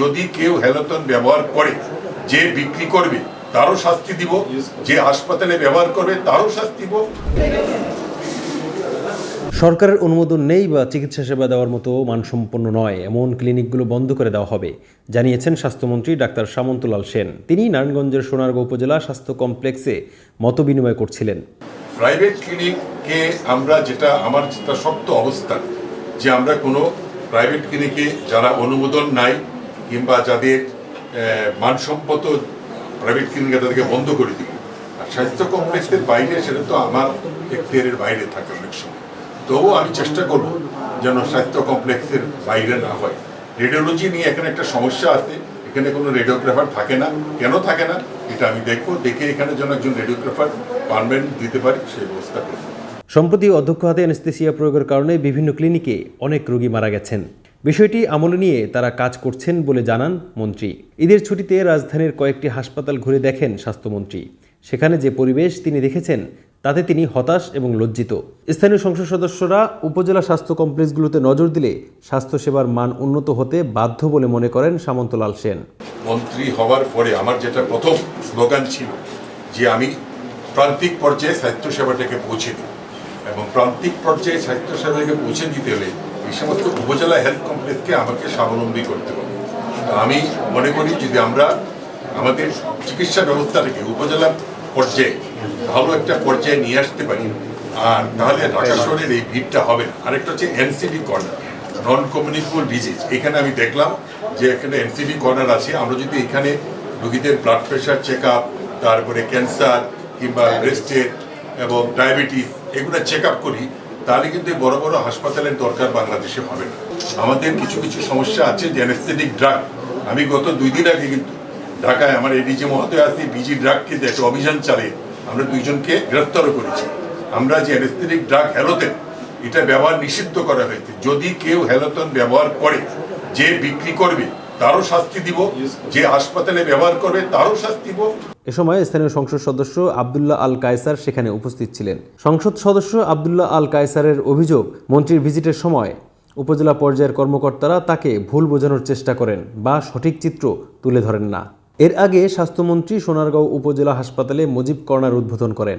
যদি কেউ হেলতন ব্যবহার করে, যে বিক্রি করবে তারও শাস্তি দিব, যে হাসপাতালে ব্যবহার করবে তারও শাস্তি দিব। সরকারের অনুমোদন নেই বা চিকিৎসা সেবা দেওয়ার মতো মানসম্পন্ন নয় এমন ক্লিনিকগুলো বন্ধ করে দেওয়া হবে, জানিয়েছেন স্বাস্থ্যমন্ত্রী ডাক্তার সামন্তলাল সেন। তিনি নারায়ণগঞ্জের সোনারগাঁও উপজেলা স্বাস্থ্য কমপ্লেক্সে মতবিনিময় করছিলেন। প্রাইভেট ক্লিনিককে আমার যেটা শক্ত অবস্থান যে আমরা কোনো প্রাইভেট ক্লিনিকে যারা অনুমোদন নাই কিংবা যাদের মানসম্মত প্রাইভেট ক্লিনিকে তাদেরকে বন্ধ করে দিব। আর স্বাস্থ্য কমপ্লেক্সের বাইরে সেটা তো আমার এখতিয়ারের বাইরে থাকে অনেক সময়। তবুও আমি চেষ্টা করব যেন স্বাস্থ্য কমপ্লেক্সের বাইরে না হয়। রেডিওলজি নিয়ে এখানে একটা সমস্যা আছে, এখানে কোনো রেডিওগ্রাফার থাকে না। কেন থাকে না এটা আমি দেখে এখানে যেন একজন রেডিওগ্রাফার পারমানেন্ট দিতে পারি সেই ব্যবস্থা করব। সম্প্রতি অধ্যক্ষ হাতে অ্যানেস্থেসিয়া প্রয়োগের কারণে বিভিন্ন ক্লিনিকে অনেক রোগী মারা গেছেন। বিষয়টি আমলে নিয়ে তারা কাজ করছেন বলে জানান মন্ত্রী। ঈদের ছুটিতে রাজধানীর কয়েকটি হাসপাতাল ঘুরে দেখেন স্বাস্থ্যমন্ত্রী। সেখানে যে পরিবেশ তিনি দেখেছেন তাতে তিনি হতাশ এবং লজ্জিত। স্থানীয় সংসদ সদস্যরা উপজেলা স্বাস্থ্য কমপ্লেক্সগুলোতে নজর দিলে স্বাস্থ্যসেবার মান উন্নত হতে বাধ্য বলে মনে করেন সামন্তলাল সেন। মন্ত্রী হওয়ার পরে আমার যেটা প্রথম স্লোগান ছিল যে আমি প্রান্তিক পর্যায়ে স্বাস্থ্যসেবাটাকে পৌঁছে দিই, এবং প্রান্তিক পর্যায়ে স্বাস্থ্যসেবাকে পৌঁছে দিতে হলে এই সমস্ত উপজেলা হেলথ কমপ্লেক্সকে আমাকে স্বাবলম্বী করতে হবে। আমি মনে করি যদি আমরা আমাদের চিকিৎসা ব্যবস্থাটাকে উপজেলা পর্যায়ে ভালো একটা পর্যায়ে নিয়ে আসতে পারি, আর তাহলে ঢাকা শহরের এই ভিড়টা হবে না। আরেকটা হচ্ছে NCD corner, non communicable disease. এখানে আমি দেখলাম যে এখানে এনসিডি কর্নার আছে। আমরা যদি এখানে রোগীদের ব্লাড প্রেশার চেক আপ, তারপরে ক্যান্সার কিংবা ব্রেস্টের এবং ডায়াবেটিস এগুলো চেক আপ করি, তাহলে কিন্তু বড় বড় হাসপাতালের দরকার বাংলাদেশে হবে না। আমাদের কিছু কিছু সমস্যা আছে যে অ্যানেস্থেটিক ড্রাগ। আমি গত 2 দিন আগে কিন্তু ঢাকায় আমার এডিজি মহোদয় আছে বিজি ড্রাগ কিন্তু একটা অভিযান চালিয়ে আমরা 2 জনকে গ্রেফতারও করেছি। আমরা যে অ্যানেস্থেটিক ড্রাগ হ্যালোথেন এটা ব্যবহার নিষিদ্ধ করা হয়েছে। যদি কেউ হ্যালোথেন ব্যবহার করে, যে বিক্রি করবে তারও শাস্তি দিব, যে হাসপাতালে ব্যবহার করবে তারও শাস্তি দিব। এ সময় স্থানীয় সংসদ সদস্য আব্দুল্লাহ আল কায়সার সেখানে উপস্থিত ছিলেন। সংসদ সদস্য আব্দুল্লাহ আল কায়সারের অভিযোগ, মন্ত্রীর ভিজিটের সময় উপজেলা পর্যায়ের কর্মকর্তারা তাকে ভুল বোঝানোর চেষ্টা করেন বা সঠিক চিত্র তুলে ধরেন না। এর আগে স্বাস্থ্যমন্ত্রী সোনারগাঁও উপজেলা হাসপাতালে মুজিব কর্নার উদ্বোধন করেন।